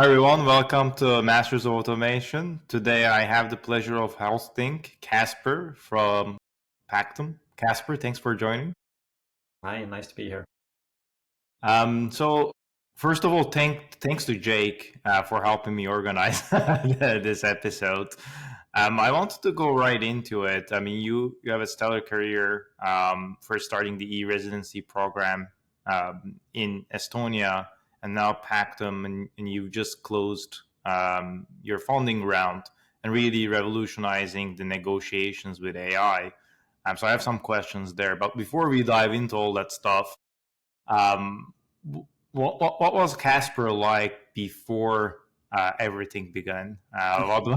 Hi everyone, welcome to Masters of Automation. Today I have the pleasure of hosting Kaspar from Pactum. Kaspar, thanks for joining. Hi, nice to be here. So first of all, thanks to Jake for helping me organize this episode. I wanted to go right into it. I mean, you have a stellar career for starting the E-Residency program in Estonia, and now Pactum, and you've just closed your funding round and really revolutionizing the negotiations with AI. So I have some questions there, but before we dive into all that stuff, um, what was Casper like before everything began? I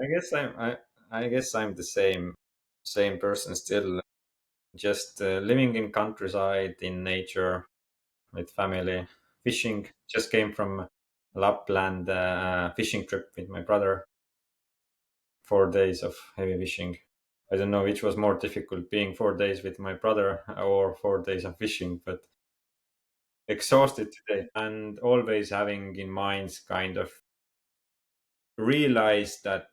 guess I guess I'm the same person still, just living in countryside in nature with family, fishing. Just came from Lapland fishing trip with my brother. 4 days of heavy fishing. I don't know which was more difficult, being 4 days with my brother or 4 days of fishing, but exhausted today and always having in mind kind of realize that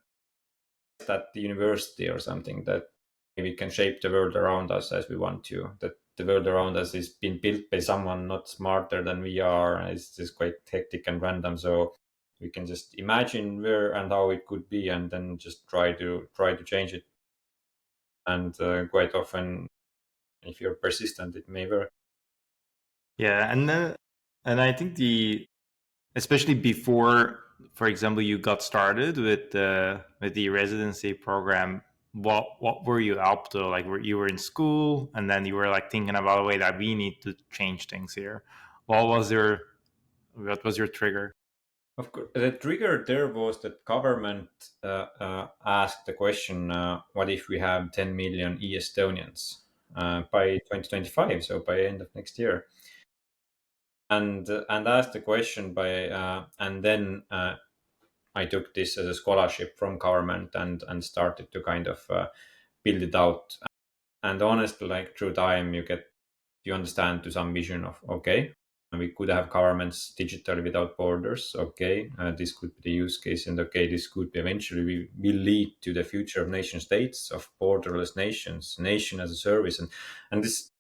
the university or something that we can shape the world around us as we want to, that the world around us is being built by someone not smarter than we are. It's just quite hectic and random, so we can just imagine where and how it could be and then just try to change it. And quite often, if you're persistent, it may work. Yeah, and I think especially before, for example, you got started with the residency program. What were you up to? Like, you were in school, and then you were like thinking about a way that we need to change things here. What was your what was your trigger? Of course, the trigger there was that government asked the question, what if we have 10 million e-Estonians by 2025, so by end of next year? And asked the question and then I took this as a scholarship from government and started to kind of build it out. And honestly, like through time, you understand to some vision of, okay, we could have governments digitally without borders. Okay, this could be the use case, and okay, this could be eventually will lead to the future of nation states, of borderless nations, nation as a service, and this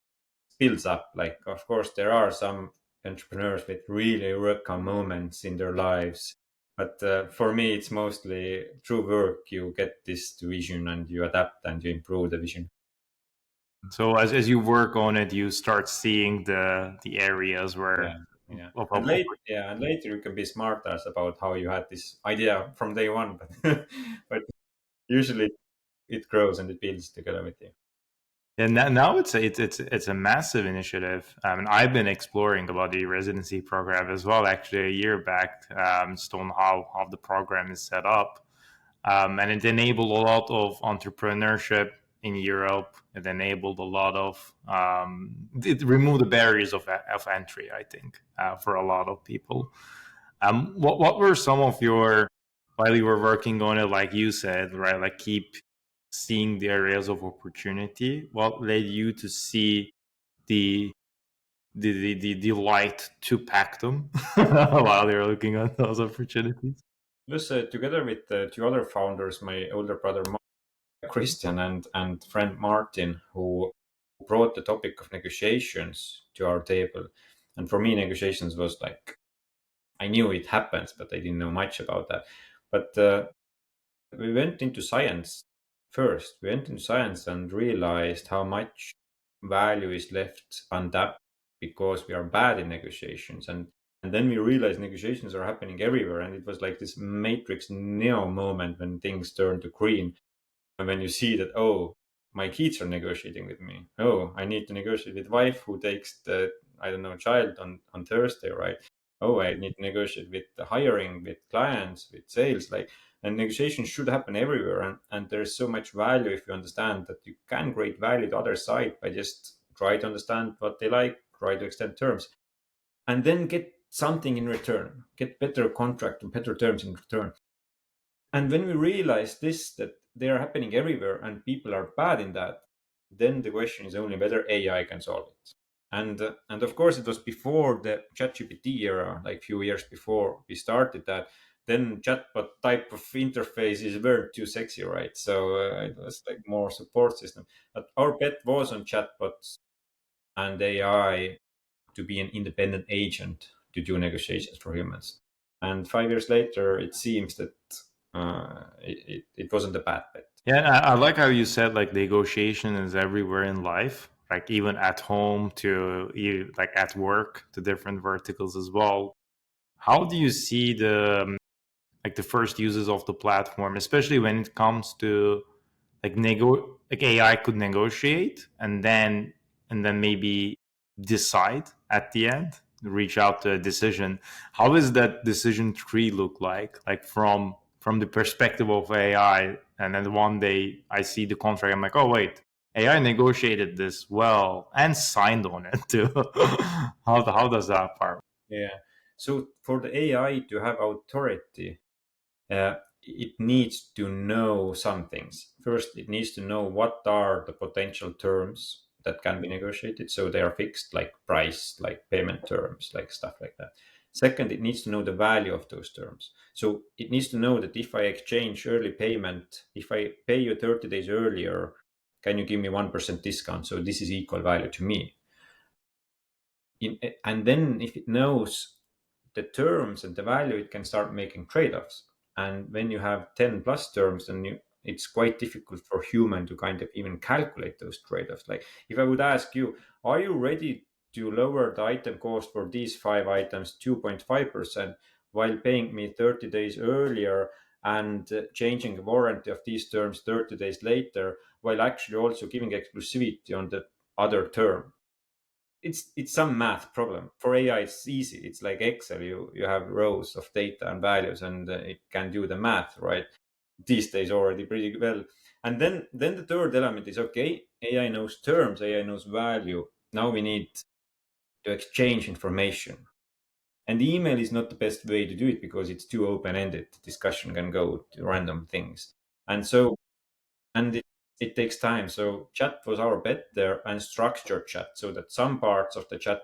builds up. Like, of course, there are some entrepreneurs with really eureka moments in their lives, but for me, it's mostly through work you get this vision and you adapt and you improve the vision. So as you work on it, you start seeing the areas Yeah, where yeah. of And later you can be smart as about how you had this idea from day one, but but usually it grows and it builds together with you. and now it's a massive initiative. And I've been exploring about the residency program as well. Actually, a year back, just on how the program is set up, and it enabled a lot of entrepreneurship in Europe. It enabled a lot of it removed the barriers of entry. I think for a lot of people. What were some of your while you were working on it, like you said, right? Like keep seeing the areas of opportunity. What led you to see the the light to Pactum while you're looking at those opportunities? Plus, together with the two other founders, my older brother Christian and friend Martin, who brought the topic of negotiations to our table. And for me, negotiations was like, I knew it happens, but I didn't know much about that. But we went into science first. We went into science and realized how much value is left untapped because we are bad in negotiations. And then we realized negotiations are happening everywhere. And it was like this Matrix Neo moment when things turn to green. And when you see that, oh, my kids are negotiating with me. Oh, I need to negotiate with wife who takes the, I don't know, child on Thursday, right? Oh, I need to negotiate with the hiring, with clients, with sales. Like, and negotiation should happen everywhere. And there's so much value if you understand that you can create value to the other side by just try to understand what they like, try to extend terms, and then get something in return, get better contract and better terms in return. And when we realize this, that they are happening everywhere and people are bad in that, then the question is only whether AI can solve it. And of course it was before the ChatGPT era, like few years before we started that. Then chatbot type of interfaces weren't too sexy, right? So it was like more support system. But our bet was on chatbots and AI to be an independent agent to do negotiations for humans. And 5 years later, it seems that it wasn't a bad bet. Yeah, and I like how you said like negotiation is everywhere in life, like even at home to you, like at work to different verticals as well. How do you see the like the first uses of the platform, especially when it comes to like AI could negotiate and then maybe decide at the end, reach out to a decision. How does that decision tree look like from the perspective of AI? And then one day I see the contract, I'm like, oh wait, AI negotiated this well and signed on it too. How does that part? Yeah. So for the AI to have authority, it needs to know some things. First, it needs to know what are the potential terms that can be negotiated. So they are fixed, like price, like payment terms, like stuff like that. Second, it needs to know the value of those terms. So it needs to know that if I exchange early payment, if I pay you 30 days earlier, can you give me 1% discount? So this is equal value to me. And then if it knows the terms and the value, it can start making trade-offs. And when you have 10 plus terms, then it's quite difficult for human to kind of even calculate those trade-offs. Like if I would ask you, are you ready to lower the item cost for these 5 items 2.5% while paying me 30 days earlier and changing the warranty of these terms 30 days later, while actually also giving exclusivity on the other term? It's some math problem. For AI it's easy, it's like Excel. You have rows of data and values, and it can do the math, right? These days already pretty well. And then the third element is, okay, AI knows terms, AI knows value. Now we need to exchange information, and the email is not the best way to do it because it's too open-ended. Discussion can go to random things, and so and it takes time. So chat was our bet there, and structured chat, so that some parts of the chat,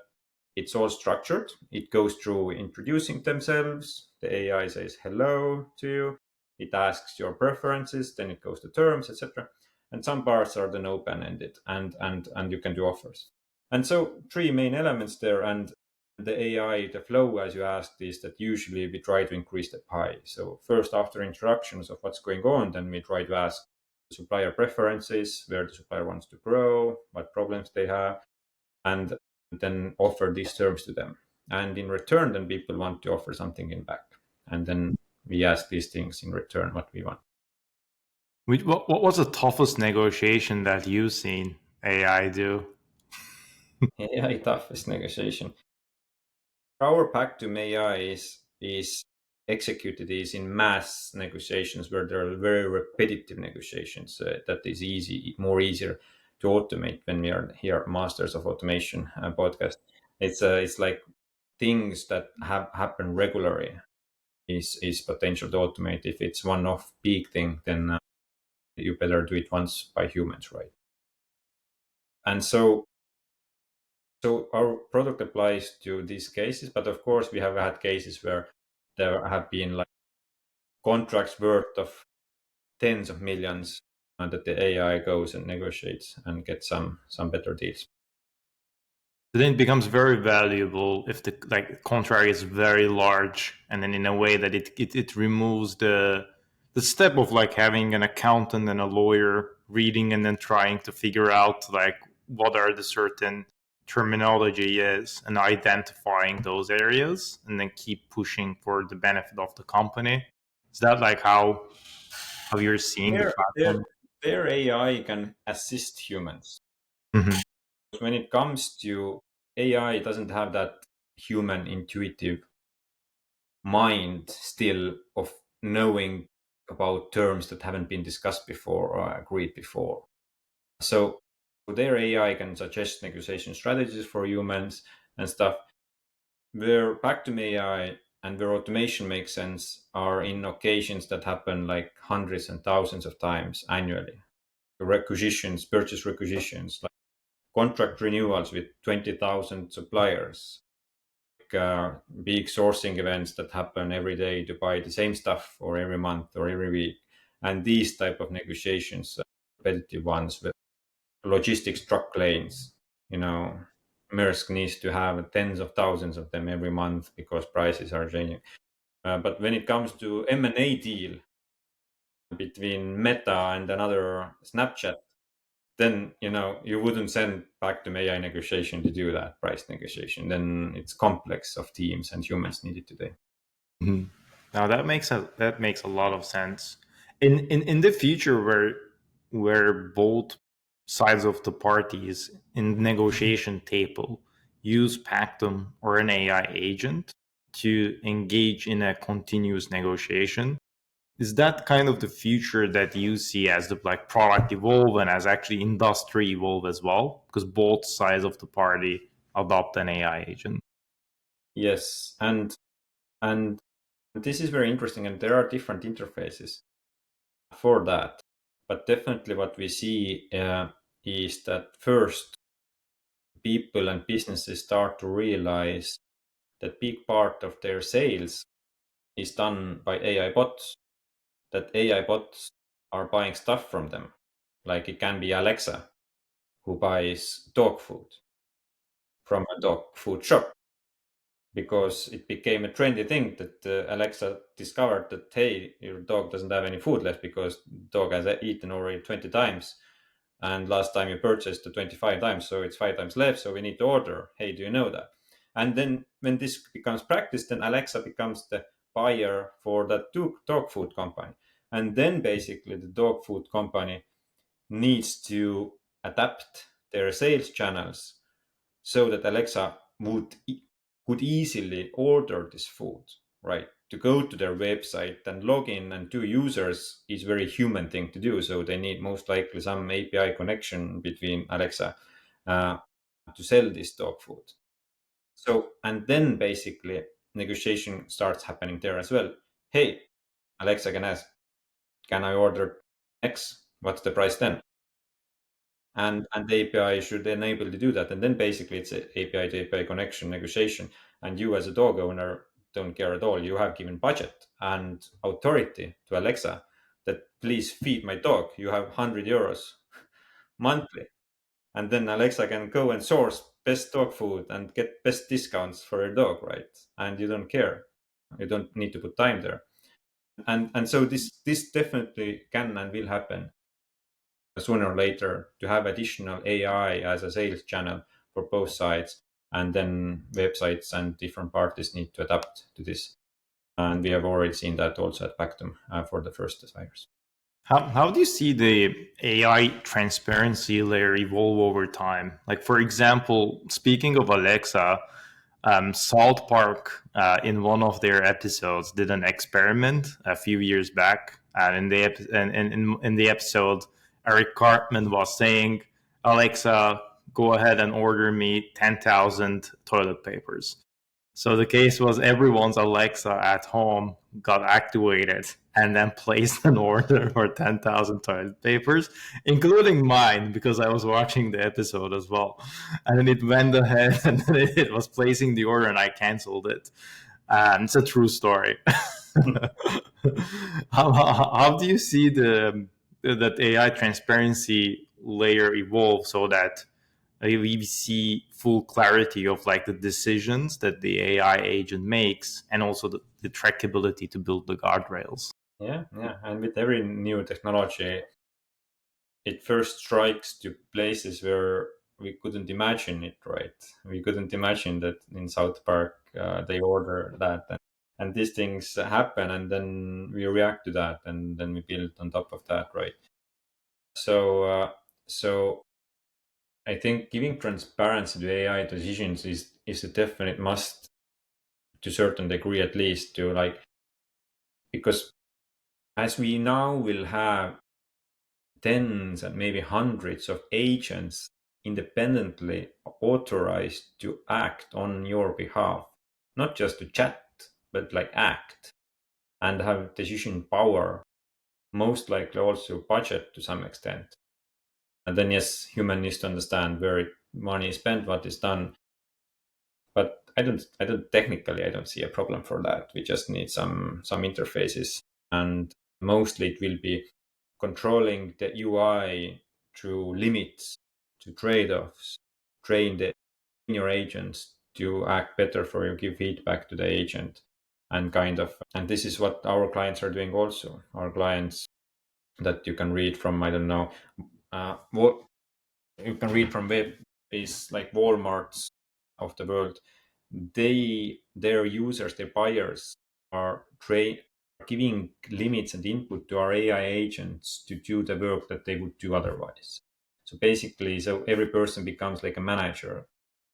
it's all structured. It goes through introducing themselves. The AI says hello to you. It asks your preferences. Then it goes to terms, etc. And some parts are then open-ended, and you can do offers. And so three main elements there. And the AI, the flow, as you asked, is that usually we try to increase the pie. So first, after introductions of what's going on, then we try to ask supplier preferences, where the supplier wants to grow, what problems they have, and then offer these terms to them. And in return, then people want to offer something in back. And then we ask these things in return what we want. What was the toughest negotiation that you've seen AI do? AI toughest negotiation. Our Pactum AI is executed is in mass negotiations where there are very repetitive negotiations. That is more easier to automate when we are here Masters of Automation podcast. It's like things that happen regularly is potential to automate. If it's one-off peak thing, then you better do it once by humans, right? And so our product applies to these cases, but of course we have had cases where there have been like contracts worth of tens of millions, and that the AI goes and negotiates and gets some better deals. Then it becomes very valuable if the like contract is very large, and then in a way that it removes the step of like having an accountant and a lawyer reading and then trying to figure out like what are the certain terminology is and identifying those areas and then keep pushing for the benefit of the company. Is that like how you're seeing the Their their platform? their AI can assist humans. Mhm. When it comes to AI, it doesn't have that human intuitive mind still of knowing about terms that haven't been discussed before or agreed before. So their AI can suggest negotiation strategies for humans and stuff. Where Pactum AI and where automation makes sense are in occasions that happen like hundreds and thousands of times annually. Requisitions, purchase requisitions, like contract renewals with 20,000 suppliers, big sourcing events that happen every day to buy the same stuff or every month or every week. And these type of negotiations, competitive ones with logistics truck lanes, Maersk needs to have tens of thousands of them every month because prices are changing. But when it comes to M&A deal between Meta and another Snapchat, then you wouldn't send Pactum AI negotiation to do that price negotiation. Then it's complex of teams and humans needed today. Mm-hmm. Now that makes a lot of sense. In the future, where both sides of the parties in the negotiation table use Pactum or an AI agent to engage in a continuous negotiation, is that kind of the future that you see as the like product evolve and as actually industry evolve as well? Because both sides of the party adopt an AI agent. Yes, and this is very interesting, and there are different interfaces for that. But definitely, what we see is that first, people and businesses start to realize that big part of their sales is done by AI bots. That AI bots are buying stuff from them, like it can be Alexa who buys dog food from a dog food shop, because it became a trendy thing that Alexa discovered that, hey, your dog doesn't have any food left because dog has eaten already 20 times, and last time you purchased the 25 times, so it's 5 times left, so we need to order. Hey, do you know that? And then when this becomes practice, then Alexa becomes the buyer for that dog food company. And then basically the dog food company needs to adapt their sales channels so that Alexa could easily order this food, right? To go to their website and log in and do users is very human thing to do. So they need most likely some API connection between Alexa to sell this dog food. So, and then basically negotiation starts happening there as well. Hey, Alexa can ask, can I order X? What's the price then? And the API should enable to do that. And then basically it's a API to API connection negotiation. And you as a dog owner don't care at all. You have given budget and authority to Alexa that please feed my dog. You have 100 euros monthly. And then Alexa can go and source best dog food and get best discounts for your dog, right? And you don't care. You don't need to put time there. And so this definitely can and will happen sooner or later, to have additional AI as a sales channel for both sides. And then websites and different parties need to adapt to this. And we have already seen that also at Pactum for the first desires. How do you see the AI transparency layer evolve over time? Like, for example, speaking of Alexa, South Park, in one of their episodes, did an experiment a few years back, and in the episode, Eric Cartman was saying, "Alexa, go ahead and order me 10,000 toilet papers." So the case was everyone's Alexa at home got activated and then placed an order for 10,000 toilet papers, including mine, because I was watching the episode as well. And then it went ahead and then it was placing the order and I canceled it. It's a true story. How do you see that AI transparency layer evolve so that we see full clarity of like the decisions that the AI agent makes and also the trackability to build the guardrails? Yeah, yeah. And with every new technology, it first strikes to places where we couldn't imagine it, right? We couldn't imagine that in South Park they order that. And these things happen, and then we react to that, and then we build on top of that, right? So I think giving transparency to AI decisions is a definite must, to a certain degree at least, to like, because as we now will have tens and maybe hundreds of agents independently authorized to act on your behalf, not just to chat, but like act and have decision power, most likely also budget to some extent. And then yes, human needs to understand where it money is spent, what is done. But I don't see a problem for that. We just need some interfaces, and mostly it will be controlling the UI through limits, to trade-offs, train your agents to act better for you, give feedback to the agent, and and this is what our clients are doing also. Our clients that you can read from, I don't know, what you can read from web is like Walmarts of the world. Their users, their buyers are giving limits and input to our AI agents to do the work that they would do otherwise. So basically, so every person becomes like a manager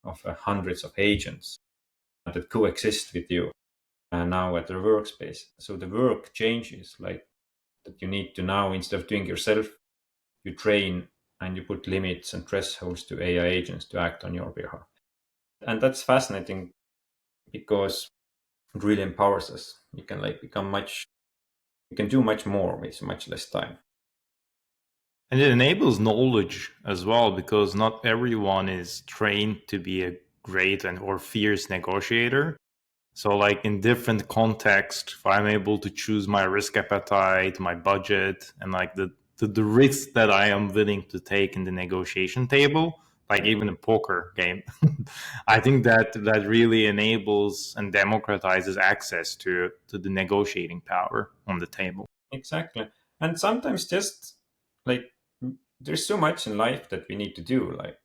of hundreds of agents that coexist with you now at their workspace. So the work changes, like that you need to now, instead of doing yourself, you train and you put limits and thresholds to AI agents to act on your behalf. And that's fascinating because it really empowers us. You can you can do much more with much less time. And it enables knowledge as well, because not everyone is trained to be a great and or fierce negotiator. So, like in different contexts, if I'm able to choose my risk appetite, my budget, and like the risks that I am willing to take in the negotiation table, like even a poker game, I think that really enables and democratizes access to the negotiating power on the table. Exactly. And sometimes just like there's so much in life that we need to do, like,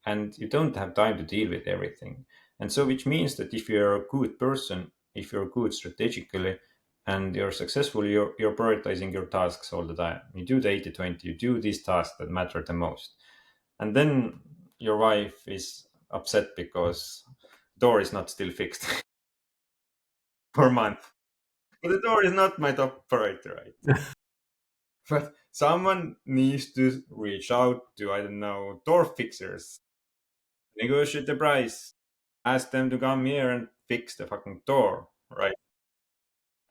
and you don't have time to deal with everything. And so, which means that if you're a good person, if you're good strategically, and you're successful, you're prioritizing your tasks all the time. You do the 80/20, you do these tasks that matter the most. And then your wife is upset because door is not still fixed for a month. But the door is not my top priority, right? But someone needs to reach out to, I don't know, door fixers, negotiate the price, ask them to come here and fix the fucking door, right?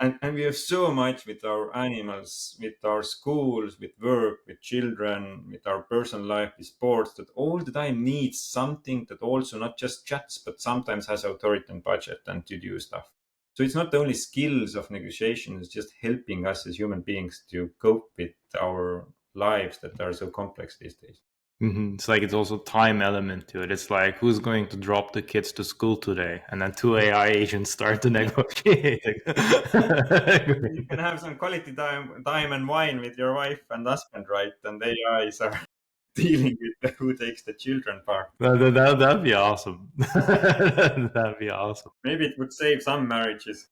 And we have so much with our animals, with our schools, with work, with children, with our personal life, with sports, that all the time needs something that also not just chats, but sometimes has authority and budget and to do stuff. So it's not only skills of negotiation, it's just helping us as human beings to cope with our lives that are so complex these days. It's like it's also time element to it. It's like who's going to drop the kids to school today, and then two AI agents start to negotiate. You can have some quality time and wine with your wife and husband, right? And the AIs are dealing with who takes the children part. That'd be awesome. That'd be awesome. Maybe it would save some marriages.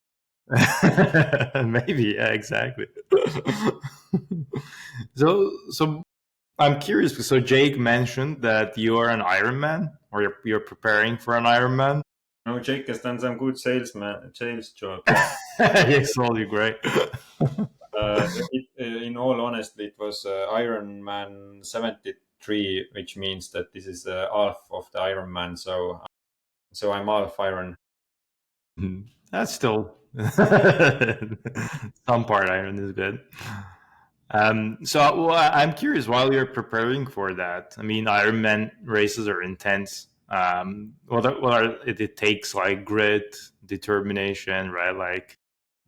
Maybe, yeah, exactly. So I'm curious. So Jake mentioned that you are an Ironman, or you're preparing for an Ironman. No, Jake has done some good sales job. Yes, all you great. In all honesty, it was Ironman 73, which means that this is half of the Ironman. So I'm half Iron. That's still some part iron is good. So I'm curious, while you're preparing for that, I mean, Ironman races are intense. It takes like grit, determination, right? Like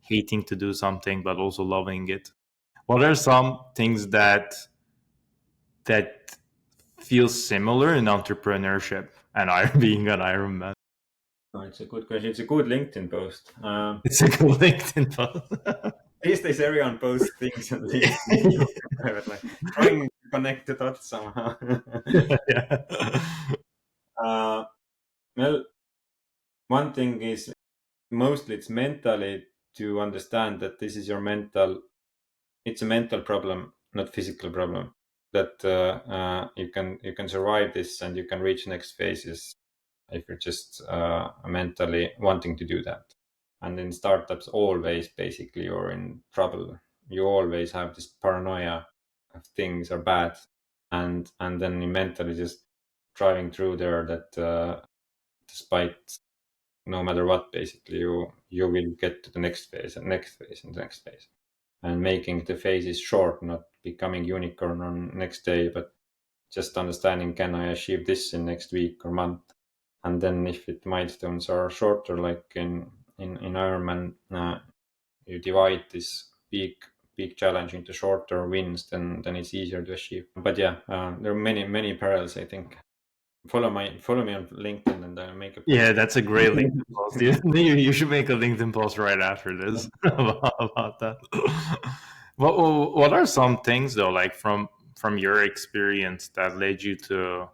hating to do something, but also loving it. What are some things that feel similar in entrepreneurship and being an Ironman? Oh, it's a good question. It's a good LinkedIn post. It's a good LinkedIn post. These days, everyone posts things on LinkedIn. Like, trying to connect the dots somehow. Yeah. uh, well, one thing is mostly it's mentally to understand that this is your mental. It's a mental problem, not physical problem. That you can survive this and you can reach next phases if you're just mentally wanting to do that. And in startups, always basically you're in trouble. You always have this paranoia of things are bad, and then you mentally just driving through there that despite no matter what, basically you will get to the next phase and next phase and next phase, and making the phases short, not becoming unicorn on next day, but just understanding, can I achieve this in next week or month? And then if it milestones are shorter, like in Ironman, you divide this big challenge into shorter wins, then it's easier to achieve. But yeah, there are many parallels, I think. Follow me on LinkedIn, and I'll make a post. Yeah, that's a great LinkedIn post. You should make a LinkedIn post right after this about that. What are some things though, like from your experience, that led you to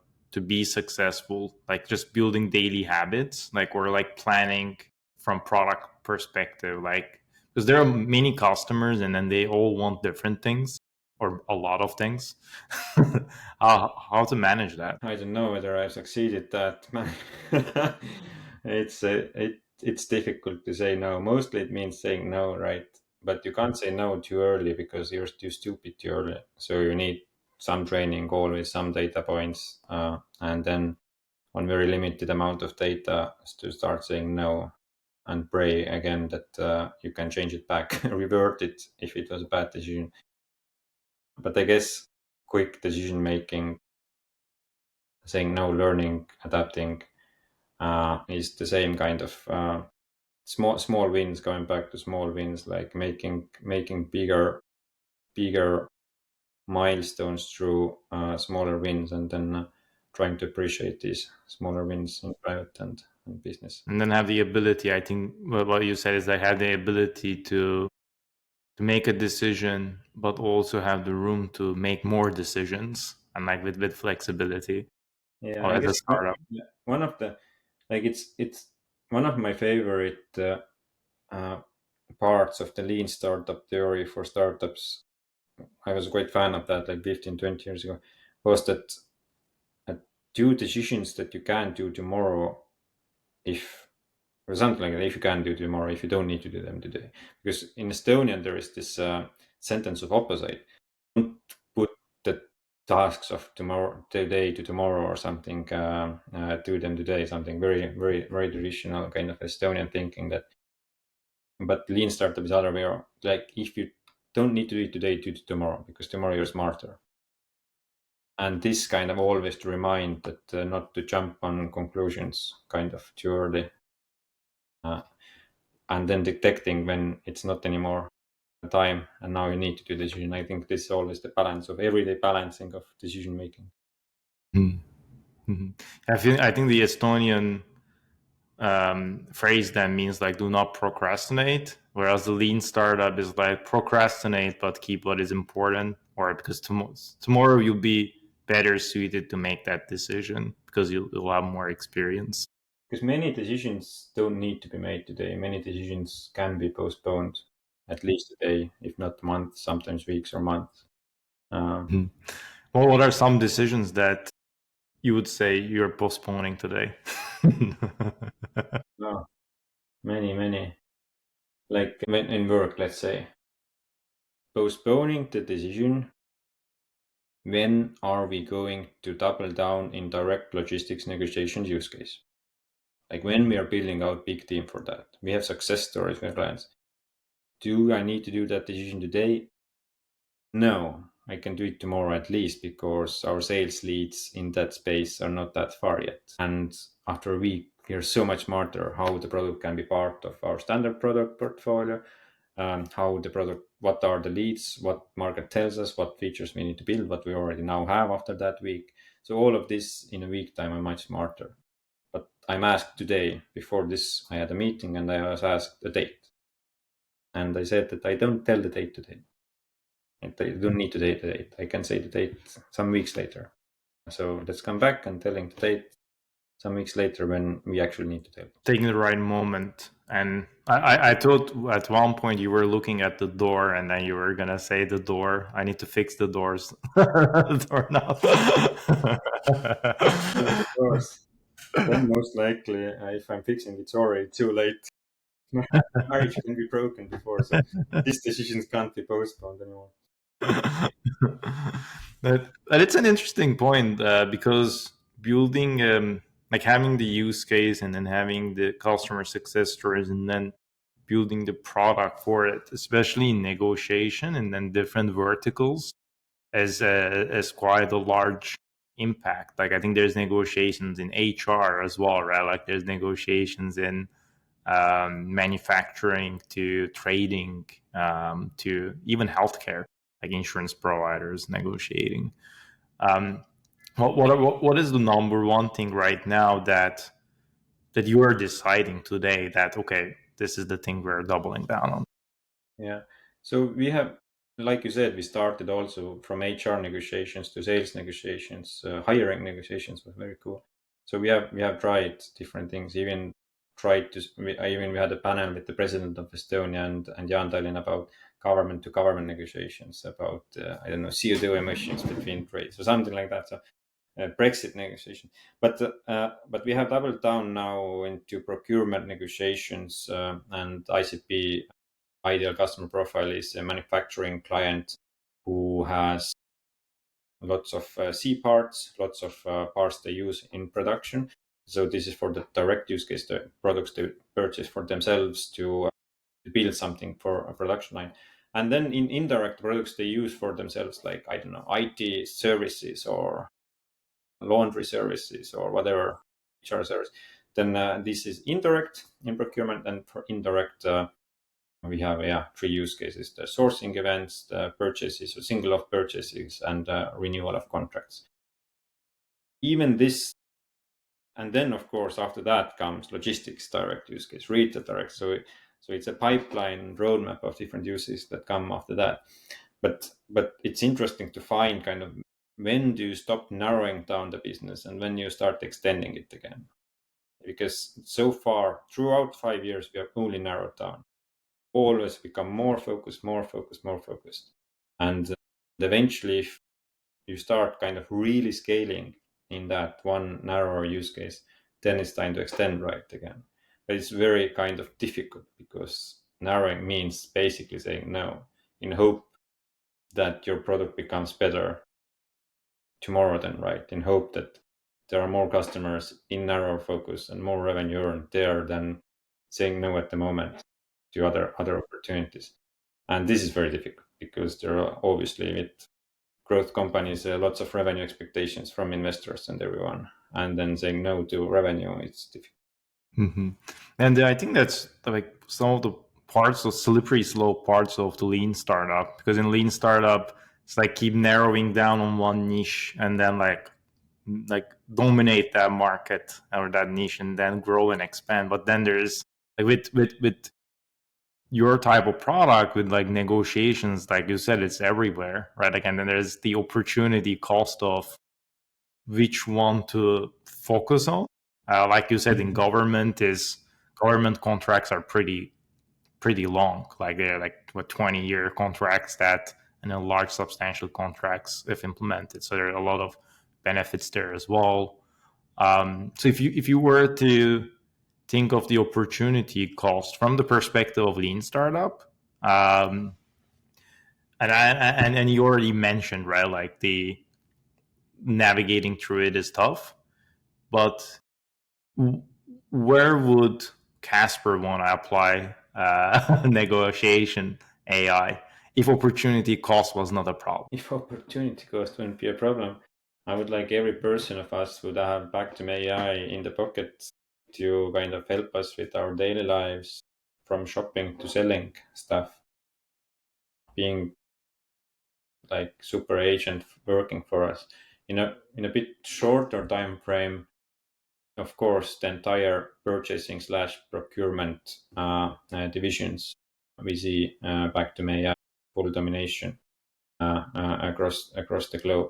be successful? Like just building daily habits, like, or like planning from product perspective, like, because there are many customers and then they all want different things or a lot of things. How to manage that? I don't know whether I've succeeded that. It's difficult to say no. Mostly it means saying no, right? But you can't say no too early because you're too stupid too early. So you need some training, always some data points, and then on very limited amount of data to start saying no, and pray again that you can change it back, revert it if it was a bad decision. But I guess quick decision making, saying no, learning, adapting, is the same kind of small wins. Going back to small wins, like making bigger milestones through smaller wins, and then trying to appreciate these smaller wins in private and business. And then have the ability, I think what you said is they have the ability to make a decision, but also have the room to make more decisions, and like with flexibility, Yeah, or I as a guess startup. one of the, like, it's one of my favorite uh, parts of the lean startup theory for startups. I was a great fan of that like 15, 20 years ago, was that uh, do decisions that you can do tomorrow, if, or something like that, if you can do tomorrow, if you don't need to do them today. Because in Estonian, there is this sentence of opposite. Don't put the tasks of tomorrow, today to tomorrow or something, do them today, something very traditional kind of Estonian thinking that, but lean startup is other way around. Like, if you don't need to do it today, do it tomorrow, because tomorrow you're smarter. And this kind of always to remind that not to jump on conclusions kind of too early, uh, and then detecting when it's not anymore time and now you need to do decision. I think this is always the balance of everyday balancing of decision making. Mm-hmm. I think the Estonian phrase then means like do not procrastinate, whereas the lean startup is like procrastinate but keep what is important, or because tomorrow you'll be better suited to make that decision because you'll have more experience. Because many decisions don't need to be made today. Many decisions can be postponed at least a day, if not months, sometimes weeks or months. Mhm. Well, what are some decisions that you would say you're postponing today? No, many. Like in work, let's say, postponing the decision, when are we going to double down in direct logistics negotiations use case? Like when we are building out big team for that, we have success stories with clients. Do I need to do that decision today? No, I can do it tomorrow at least, because our sales leads in that space are not that far yet. And after a week, we are so much smarter how the product can be part of our standard product portfolio, how the product, what are the leads, what market tells us, what features we need to build, what we already now have after that week. So all of this in a week time, I'm much smarter. But I'm asked today, before this, I had a meeting and I was asked a date. And I said that I don't tell the date today. I don't need to date the date. I can say the date some weeks later. So let's come back and telling the date some weeks later when we actually need to tell. Taking the right moment. And I thought at one point you were looking at the door and then you were going to say the door. I need to fix the doors. Door now. Of course. Then most likely, if I'm fixing, it's already too late. Marriage can be broken before, so these decisions can't be postponed anymore. But it's an interesting point because building, like having the use case and then having the customer success stories and then building the product for it, especially in negotiation and then different verticals, as quite a large impact. Like I think there's negotiations in HR as well, right? Like there's negotiations in manufacturing to trading to even healthcare, like insurance providers negotiating. What is the number one thing right now that you are deciding today that, okay, this is the thing we're doubling down on? Yeah. So we have, like you said, we started also from HR negotiations to sales negotiations. Hiring negotiations was very cool. So we have tried different things. Even tried to. We had a panel with the president of Estonia and Jan Tallinn about government to government negotiations about I don't know, CO2 emissions between trades or something like that. So Brexit negotiation. But we have doubled down now into procurement negotiations and ICP. Ideal customer profile is a manufacturing client who has lots of C parts, lots of parts they use in production. So this is for the direct use case, the products they purchase for themselves to build something for a production line. And then in indirect products they use for themselves, like, I don't know, IT services or laundry services or whatever, HR service. Then this is indirect in procurement, and for indirect we have three use cases: the sourcing events, the purchases, so single off purchases, and renewal of contracts. Even this, and then of course after that comes logistics direct use case, retail direct. So it's a pipeline roadmap of different uses that come after that. But it's interesting to find kind of when do you stop narrowing down the business and when you start extending it again. Because so far throughout 5 years we have only narrowed down, always become more focused. And eventually, if you start kind of really scaling in that one narrower use case, then it's time to extend right again. But it's very kind of difficult because narrowing means basically saying no in hope that your product becomes better tomorrow than right, in hope that there are more customers in narrow focus and more revenue earned there than saying no at the moment to other opportunities. And this is very difficult because there are obviously with growth companies lots of revenue expectations from investors and everyone, and then saying no to revenue, it's difficult. Mm-hmm. And I think that's like some of the parts of slippery slope parts of the lean startup, because in lean startup it's like keep narrowing down on one niche and then like dominate that market or that niche and then grow and expand. But then there's like with your type of product, with like negotiations, like you said, it's everywhere, right? Like, and then there's the opportunity cost of which one to focus on. Like you said, in government contracts are pretty long. Like they're like 20-year contracts that, and then large substantial contracts if implemented. So there are a lot of benefits there as well. So if you were to think of the opportunity cost from the perspective of lean startup, and you already mentioned, right, like the navigating through it is tough, but where would Kaspar want to apply negotiation AI if opportunity cost was not a problem? If opportunity cost wouldn't be a problem, I would like every person of us would have Pactum AI in the pocket to kind of help us with our daily lives, from shopping to selling stuff, being like super agent working for us in a bit shorter time frame. Of course, the entire purchasing / procurement divisions, we see Pactum AI full domination across the globe.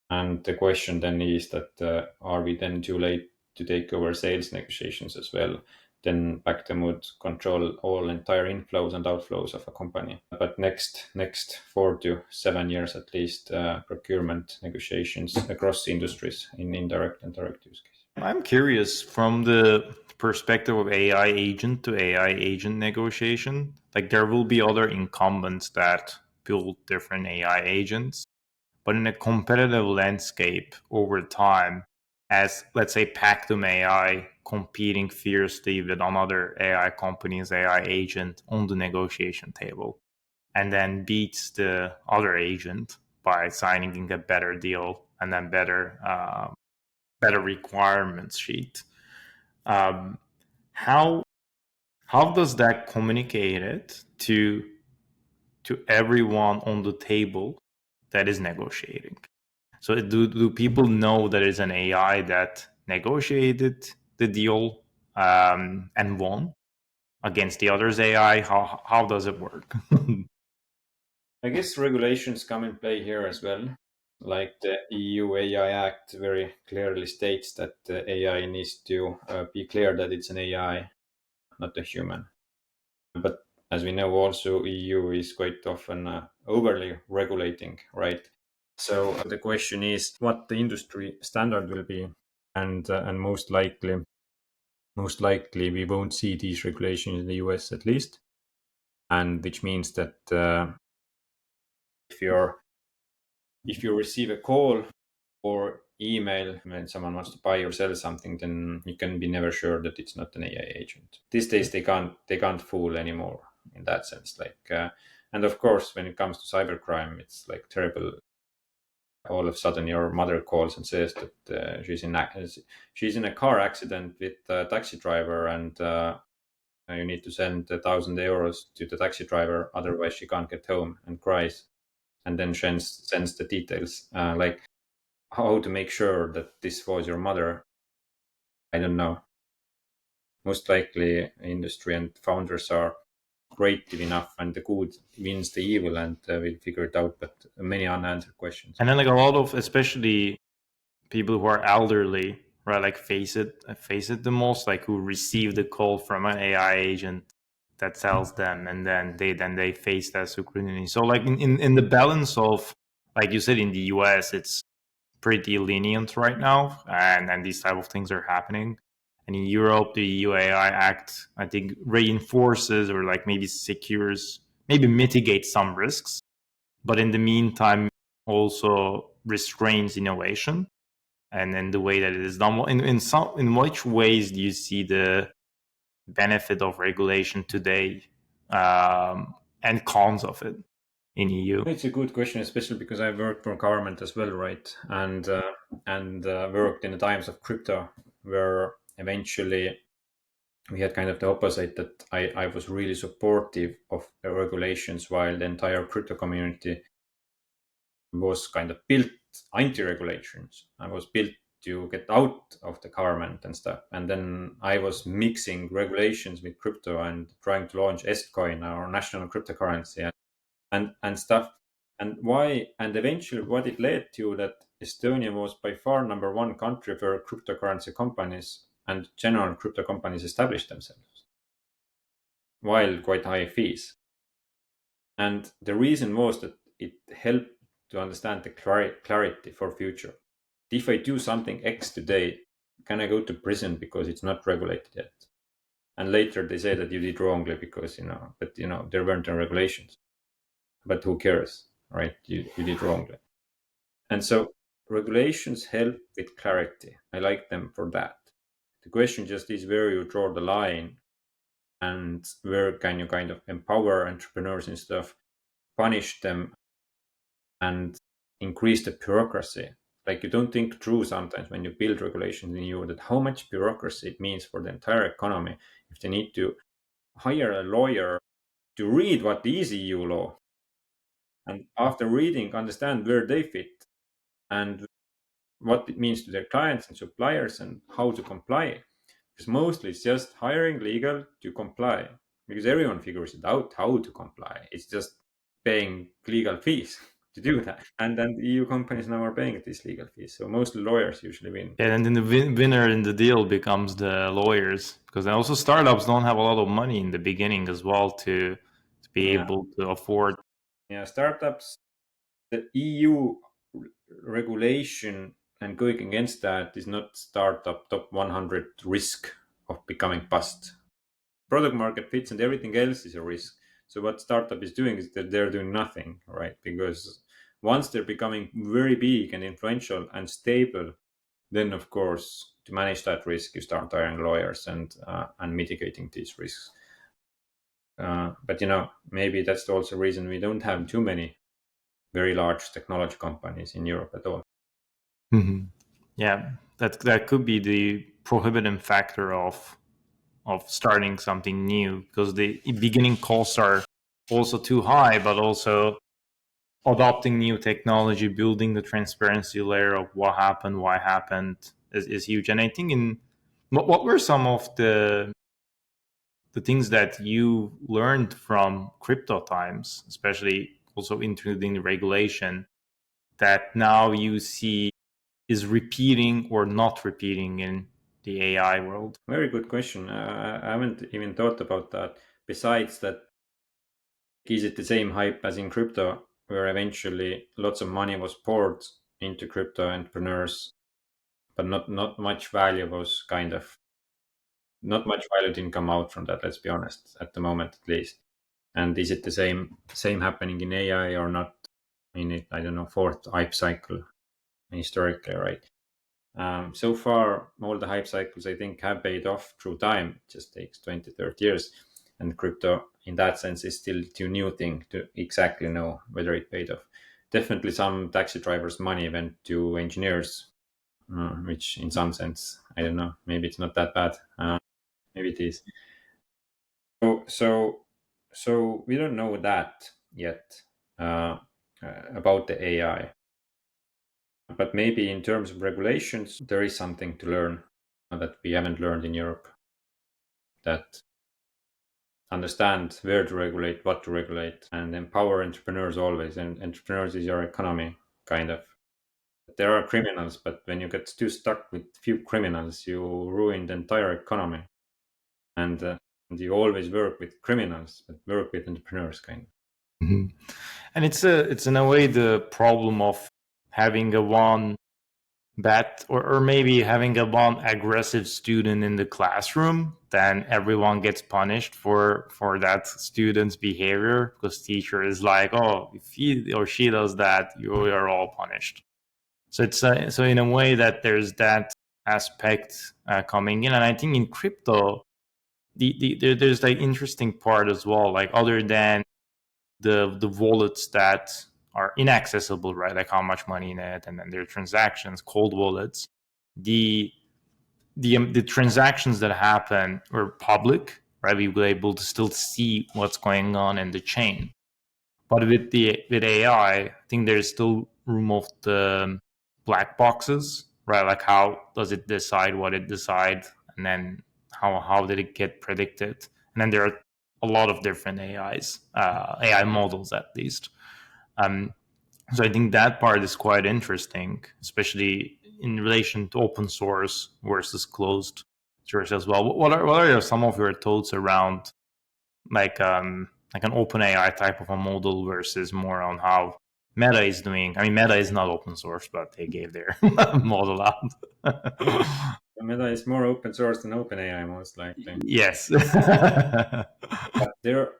And the question then is that are we then too late to take over sales negotiations as well? Then Pactum would control all entire inflows and outflows of a company. But next 4 to 7 years at least, procurement negotiations across industries in indirect and direct use case. I'm curious from the perspective of AI agent to AI agent negotiation. Like there will be other incumbents that build different AI agents, but in a competitive landscape over time, as let's say Pactum AI competing fiercely with another AI company's AI agent on the negotiation table, and then beats the other agent by signing a better deal and then better requirements sheet. How does that communicate it to everyone on the table that is negotiating? So do people know that it's an AI that negotiated the deal and won against the other's AI? How does it work? I guess regulations come in play here as well. Like the EU AI Act very clearly states that the AI needs to be clear that it's an AI, not a human. But as we know, also EU is quite often overly regulating, right? So the question is what the industry standard will be, and most likely we won't see these regulations in the US at least, and which means that if you receive a call or email when someone wants to buy or sell something, then you can be never sure that it's not an AI agent. These days they can't fool anymore in that sense. And of course, when it comes to cybercrime, it's like terrible. All of a sudden, your mother calls and says that she's in a car accident with a taxi driver, and you need to send 1,000 euros to the taxi driver, otherwise she can't get home, and cries, and then sends the details. Like how to make sure that this was your mother, I don't know. Most likely, industry and founders are creative enough, and the good wins the evil, and we'll figure it out. But many unanswered questions. And then like a lot of, especially people who are elderly, right, like face it the most, like who receive the call from an AI agent that tells them, and then they face that scrutiny. So like in the balance of, like you said, in the US it's pretty lenient right now, and these type of things are happening. And in Europe, the EU AI Act, I think, reinforces or like maybe secures, maybe mitigates some risks, but in the meantime also restrains innovation and in the way that it is done. In which ways do you see the benefit of regulation today, and cons of it in EU? It's a good question, especially because I worked for government as well, right? And worked in the times of crypto, where eventually we had kind of the opposite, that I was really supportive of the regulations, while the entire crypto community was kind of built anti-regulations. I was built to get out of the government and stuff. And then I was mixing regulations with crypto and trying to launch Estcoin, our national cryptocurrency, and stuff. And why? And eventually, what it led to, that Estonia was by far number one country where cryptocurrency companies and general crypto companies established themselves, while quite high fees. And the reason was that it helped to understand the clarity for future. If I do something X today, can I go to prison because it's not regulated yet? And later they say that you did wrongly because, there weren't any regulations. But who cares, right? You did wrongly. And so regulations help with clarity. I like them for that. The question just is where you draw the line, and where can you kind of empower entrepreneurs and stuff, punish them, and increase the bureaucracy. Like, you don't think through sometimes when you build regulations in EU that how much bureaucracy it means for the entire economy if they need to hire a lawyer to read what is EU law, and after reading understand where they fit and what it means to their clients and suppliers and how to comply. Because mostly it's just hiring legal to comply, because everyone figures it out how to comply. It's just paying legal fees to do that. And then the EU companies now are paying these legal fees. So mostly lawyers usually win. And then the winner in the deal becomes the lawyers, because also startups don't have a lot of money in the beginning as well to be able to afford. Yeah, startups, the EU regulation and going against that is not startup top 100 risk of becoming bust. Product market fits and everything else is a risk. So what startup is doing is that they're doing nothing, right? Because once they're becoming very big and influential and stable, then of course to manage that risk you start hiring lawyers and mitigating these risks. But maybe that's also the reason we don't have too many very large technology companies in Europe at all. Yeah, that could be the prohibiting factor of starting something new, because the beginning costs are also too high, but also adopting new technology, building the transparency layer of what happened, why happened is huge. And I think in what were some of the things that you learned from crypto times, especially also including the regulation, that now you see is repeating or not repeating in the AI world? Very good question. I haven't even thought about that. Besides that, is it the same hype as in crypto, where eventually lots of money was poured into crypto entrepreneurs, but not much value was kind of not much value didn't come out from that. Let's be honest, at the moment at least. And is it the same happening in AI or not? In it, I don't know, fourth hype cycle historically, right? So far, all the hype cycles I think have paid off through time. It just takes 20, 30 years. And crypto, in that sense, is still too new thing to exactly know whether it paid off. Definitely some taxi drivers' money went to engineers, which in some sense, I don't know, maybe it's not that bad. Maybe it is. So we don't know that yet about the AI. But maybe in terms of regulations, there is something to learn that we haven't learned in Europe. That understand where to regulate, what to regulate, and empower entrepreneurs always. And entrepreneurs is your economy, kind of. There are criminals, but when you get too stuck with few criminals, you ruin the entire economy. And you always work with criminals, but work with entrepreneurs, kind of. And it's in a way the problem of having a one bad, or maybe having a one aggressive student in the classroom, then everyone gets punished for that student's behavior, because teacher is like, oh, if he or she does that, you are all punished. So it's so in a way that there's that aspect coming in. And I think in crypto, there's the interesting part as well, like other than the wallets that are inaccessible, right? Like how much money in it, and then their transactions, cold wallets. The the transactions that happen were public, right? We were able to still see what's going on in the chain. But with AI, I think there's still room of the black boxes, right? Like how does it decide what it decides, and then how did it get predicted? And then there are a lot of different AI models at least. Um, so I think that part is quite interesting, especially in relation to open source versus closed source as well. What are some of your thoughts around like an open AI type of a model versus more on how Meta is doing? I mean, Meta is not open source, but they gave their model out. Meta is more open source than OpenAI, most likely. Yes. But there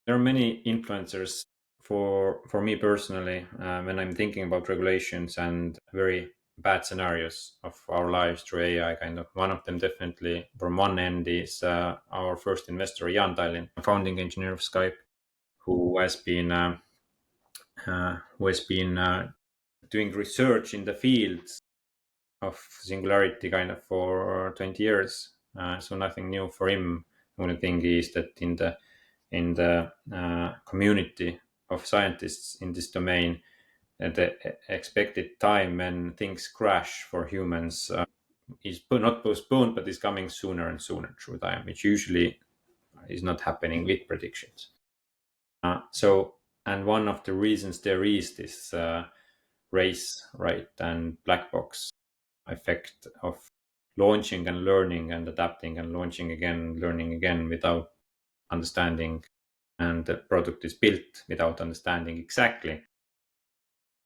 are many influencers for me personally when I'm thinking about regulations and very bad scenarios of our lives through AI. Kind of one of them definitely from one end is our first investor Jan Tallinn, founding engineer of Skype, who has been doing research in the fields of singularity kind of for 20 years. So nothing new for him. Only thing is that in the community of scientists in this domain, the expected time when things crash for humans is not postponed, but is coming sooner and sooner through time, which usually is not happening with predictions. And one of the reasons there is this race, right, and black box effect of launching and learning and adapting and launching again, learning again without understanding, and the product is built without understanding exactly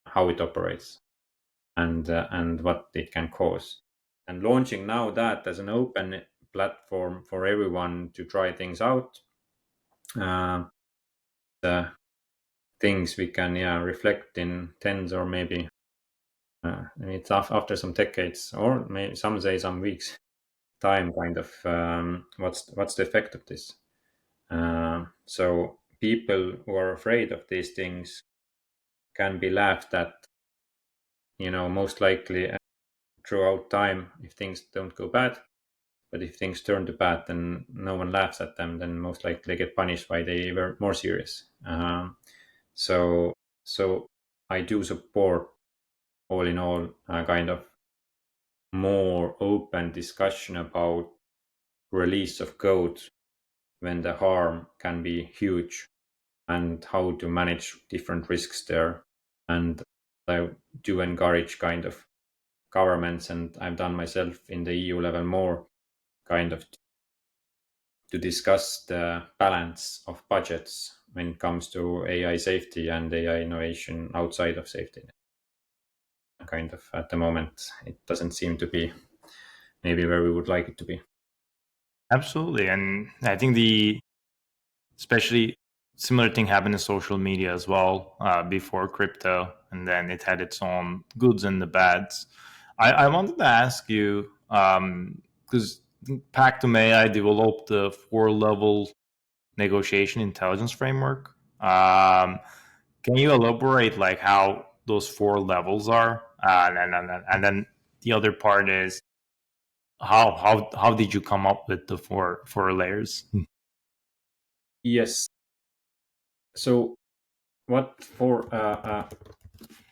how it operates and what it can cause. And launching now that as an open platform for everyone to try things out, the things we can reflect in tens or maybe it's after some decades or maybe some say some weeks time kind of what's the effect of this. So people who are afraid of these things can be laughed at, most likely throughout time if things don't go bad. But if things turn to bad, then no one laughs at them. Then most likely they get punished why they were more serious. So, so I do support, all in all, a kind of more open discussion about release of code when the harm can be huge, and how to manage different risks there. And I do encourage kind of governments, and I've done myself in the EU level more, kind of to discuss the balance of budgets when it comes to AI safety and AI innovation outside of safety. Kind of at the moment, it doesn't seem to be maybe where we would like it to be. Absolutely. And I think especially similar thing happened in social media as well before crypto, and then it had its own goods and the bads. I wanted to ask you, because Pactum AI developed the 4-level negotiation intelligence framework. Can you elaborate like how those 4 levels are? And then the other part is how did you come up with the four layers? Yes. So what four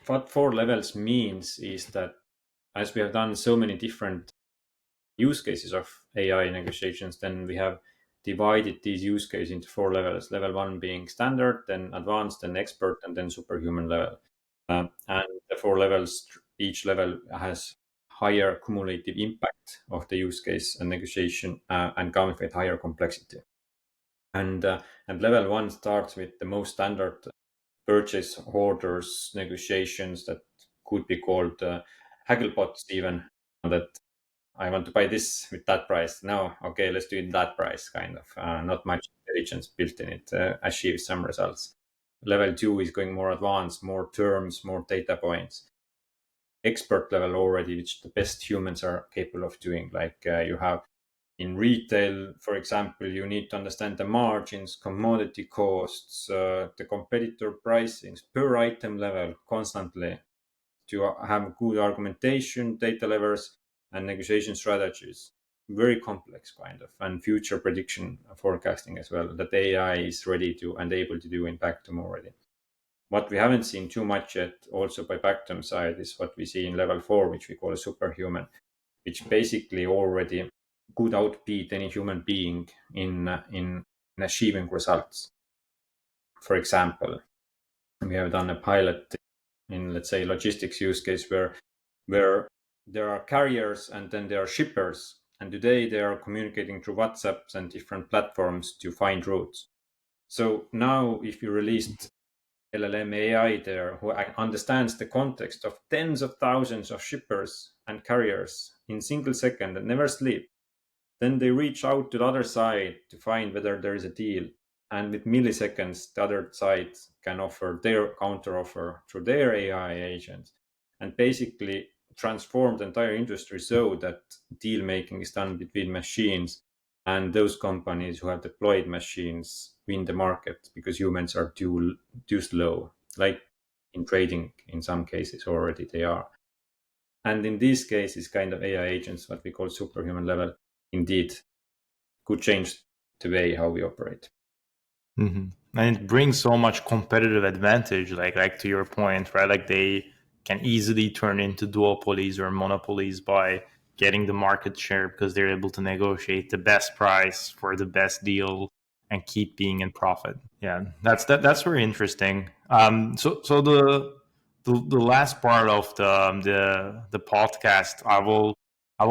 what 4 levels means is that, as we have done so many different use cases of AI negotiations, then we have divided these use cases into 4 levels. Level one being standard, then advanced, then expert, and then superhuman level. And the 4 levels, each level has higher cumulative impact of the use case and negotiation, and comes with higher complexity. And level one starts with the most standard purchase orders negotiations that could be called hagglebots, even, that I want to buy this with that price. No, okay, let's do it that price, kind of. Not much intelligence built in it, achieves some results. Level two is going more advanced, more terms, more data points. Expert level already, which the best humans are capable of doing. Like you have in retail, for example, you need to understand the margins, commodity costs, the competitor pricings per item level constantly, to have good argumentation, data levels, and negotiation strategies. Very complex, kind of, and future prediction forecasting as well, that AI is ready to and able to do in Pactum already. What we haven't seen too much yet, also by Pactum side, is what we see in level four, which we call a superhuman, which basically already could outbeat any human being in achieving results. For example, we have done a pilot in, let's say, logistics use case where there are carriers and then there are shippers, and today they are communicating through WhatsApps and different platforms to find routes. So now, if you released LLM AI there, who understands the context of tens of thousands of shippers and carriers in single second and never sleep, then they reach out to the other side to find whether there is a deal. And with milliseconds, the other side can offer their counter offer through their AI agents, and basically transform the entire industry so that deal making is done between machines, and those companies who have deployed machines win the market because humans are too slow. Like in trading, in some cases already they are. And in these cases, kind of AI agents, what we call superhuman level, indeed could change the way how we operate. Mm-hmm. And it brings so much competitive advantage, like to your point, right? Like they can easily turn into duopolies or monopolies by getting the market share because they're able to negotiate the best price for the best deal and keep being in profit. Yeah, that's very interesting. So the last part of the podcast, I will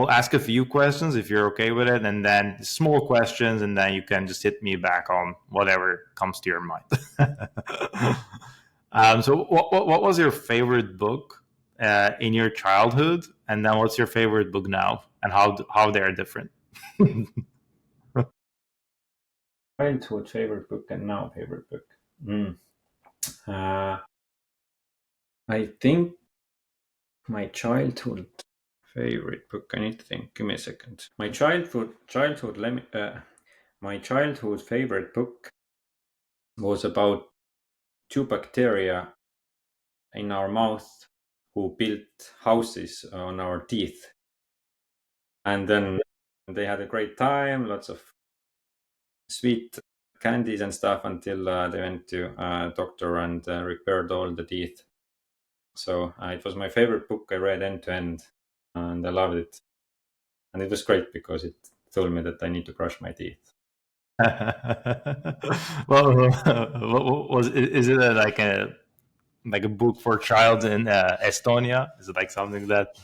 ask a few questions if you're okay with it, and then small questions, and then you can just hit me back on whatever comes to your mind. So, what was your favorite book in your childhood, and then what's your favorite book now, and how they're different? Childhood favorite book and now favorite book. Uh, I think my childhood favorite book. I need to think. Give me a second. My childhood favorite book was about two bacteria in our mouth who built houses on our teeth. And then they had a great time, lots of sweet candies and stuff until they went to a doctor and repaired all the teeth. So it was my favorite book I read end to end, and I loved it. And it was great because it told me that I need to brush my teeth. Well, what was is it like a book for child in Estonia? Is it like something that?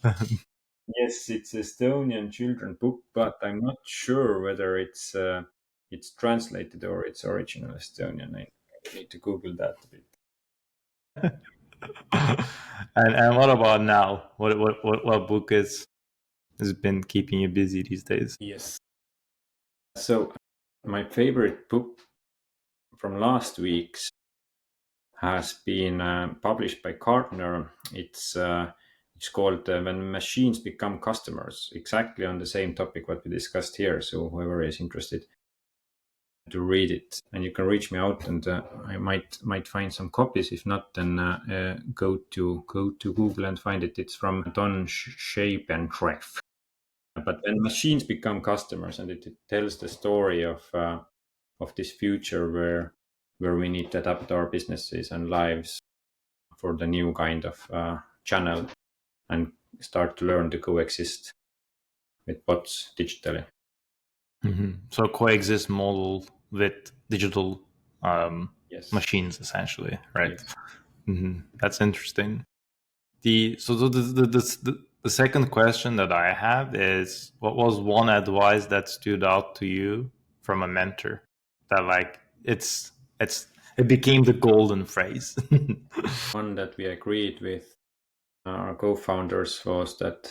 Yes, it's Estonian children book, but I'm not sure whether it's translated or it's original Estonian. I need to Google that a bit. And what about now? What book has been keeping you busy these days? Yes. So my favorite book from last week's has been published by Gardner. It's called "When Machines Become Customers," exactly on the same topic what we discussed here. So whoever is interested to read it, and you can reach me out, and I might find some copies. If not, then go to Google and find it. It's from Don Shape and Treff. But when machines become customers, and it tells the story of this future where we need to adapt our businesses and lives for the new kind of channel and start to learn to coexist with bots digitally. So coexist model with digital Yes. machines, essentially, right? Yes. That's interesting. The second question that I have is, what was one advice that stood out to you from a mentor that like it became the golden phrase? One that we agreed with our co-founders was that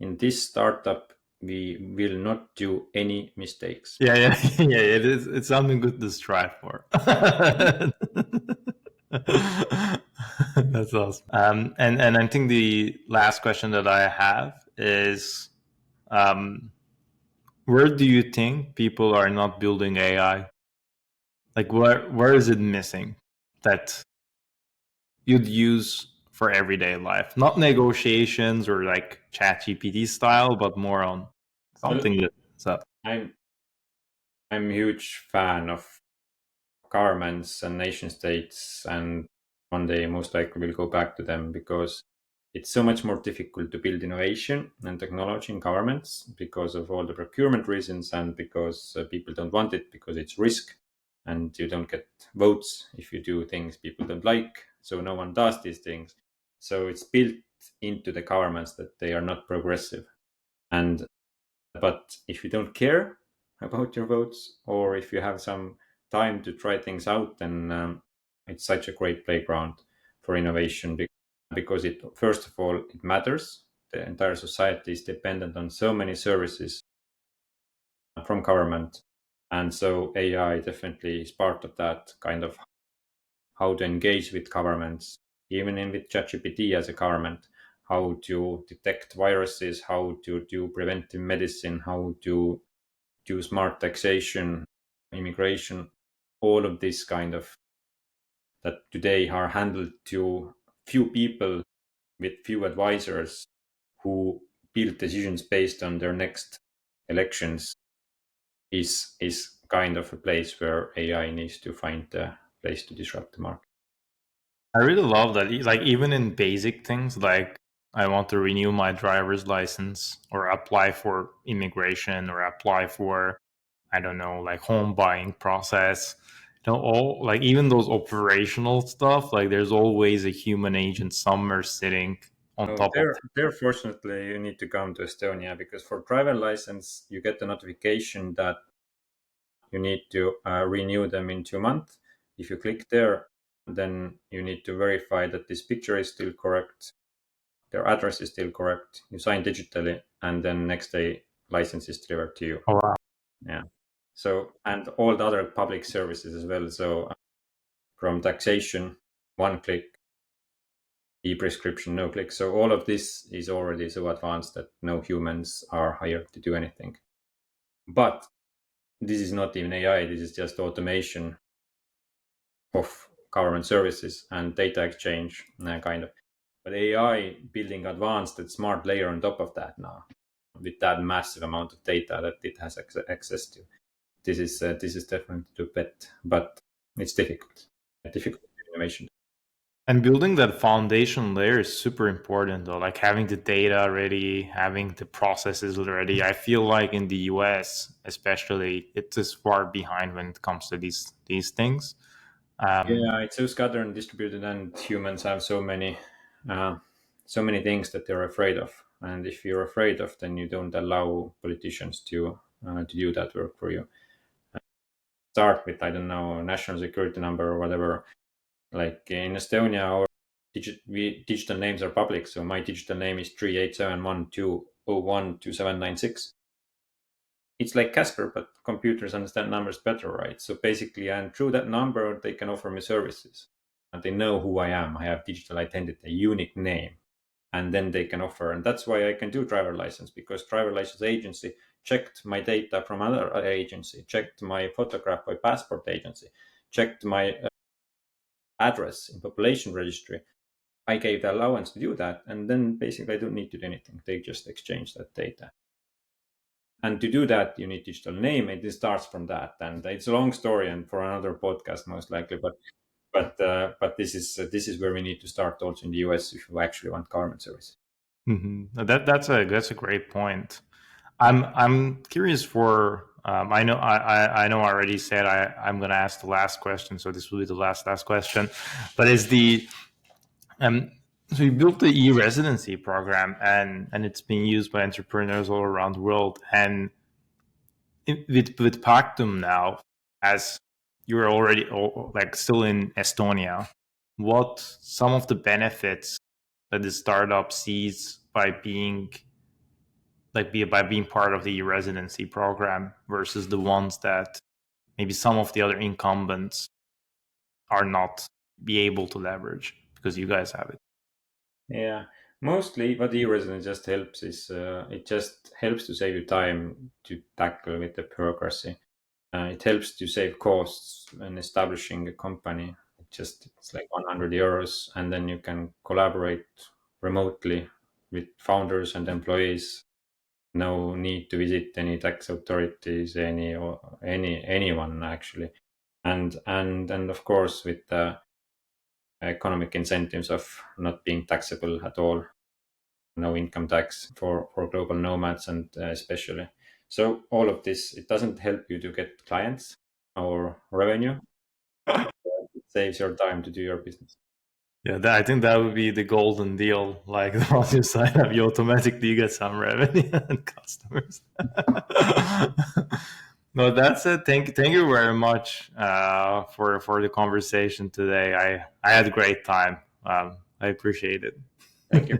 in this startup we will not do any mistakes. Yeah. It is. It's something good to strive for. That's awesome. And I think the last question that I have is, um, where do you think people are not building AI? Like, where is it missing that you'd use for everyday life? Not negotiations or like ChatGPT style, but more on Well, something that's up. I'm a huge fan of governments and nation states, and one day most likely will go back to them because it's so much more difficult to build innovation and technology in governments because of all the procurement reasons and because people don't want it because it's risk and you don't get votes if you do things people don't like. So no one does these things. So it's built into the governments that they are not progressive. And but if you don't care about your votes, or if you have some time to try things out, then it's such a great playground for innovation because it, first of all, it matters. The entire society is dependent on so many services from government. And so AI definitely is part of that kind of how to engage with governments, even in with ChatGPT as a government, how to detect viruses, how to do preventive medicine, how to do smart taxation, immigration, all of this kind of that today are handled to few people with few advisors who build decisions based on their next elections is kind of a place where AI needs to find a place to disrupt the market. I really love that. Like even in basic things, like I want to renew my driver's license or apply for immigration or apply for, I don't know, like home buying process. All like even those operational stuff. Like there's always a human agent somewhere sitting on Oh, top of there, fortunately, you need to come to Estonia because for driver license, you get the notification that you need to renew them in 2 months. If you click there, then you need to verify that this picture is still correct, their address is still correct. You sign digitally, and then next day license is delivered to you. Oh, wow. Yeah. So and all the other public services as well. So from taxation, one click, e-prescription, no click. So all of this is already so advanced that no humans are hired to do anything. But this is not even AI. This is just automation of government services and data exchange kind of. But AI building advanced and smart layer on top of that now, with that massive amount of data that it has access to. This is definitely to bet, but it's difficult innovation. And building that foundation layer is super important, though. Like having the data ready, having the processes ready. I feel like in the US, especially, it's just far behind when it comes to these things. Yeah, it's so scattered and distributed, and humans have uh, so many things that they're afraid of. And if you're afraid of, then you don't allow politicians to do that work for you. Start with, I don't know, national security number or whatever. Like in Estonia, our digital names are public. So my digital name is 387120122796. It's like Casper, but computers understand numbers better, right? So basically, and through that number, they can offer me services. And they know who I am. I have digital identity, a unique name. And then they can offer. And that's why I can do driver license, because driver license agency checked my data from another agency, checked my photograph by passport agency, checked my address in population registry. I gave the allowance to do that. And then basically I don't need to do anything. They just exchange that data. And to do that, you need digital name, and it starts from that. And it's a long story, and for another podcast most likely. But this is where we need to start also in the US if you actually want government service. That's a great point. I'm curious for. I know I already said I'm going to ask the last question, so this will be the last question. But is the so you built the E-Residency program, and it's being used by entrepreneurs all around the world. And with Pactum now, as you're already like still in Estonia, what some of the benefits that the startup sees by being by being part of the E-Residency program versus the ones that maybe some of the other incumbents are not be able to leverage because you guys have it. Yeah, mostly what e-resident just helps is it just helps to save you time to tackle with the bureaucracy. It helps to save costs when establishing a company. It's like 100 euros, and then you can collaborate remotely with founders and employees. No need to visit any tax authorities, anyone actually, and of course with the economic incentives of not being taxable at all, no income tax for global nomads, and especially. So all of this, it doesn't help you to get clients or revenue. It saves your time to do your business. Yeah, I think that would be the golden deal. Like once you sign up, you automatically get some revenue and customers. No, that's it. Thank you very much for the conversation today. I had a great time. I appreciate it. Thank you.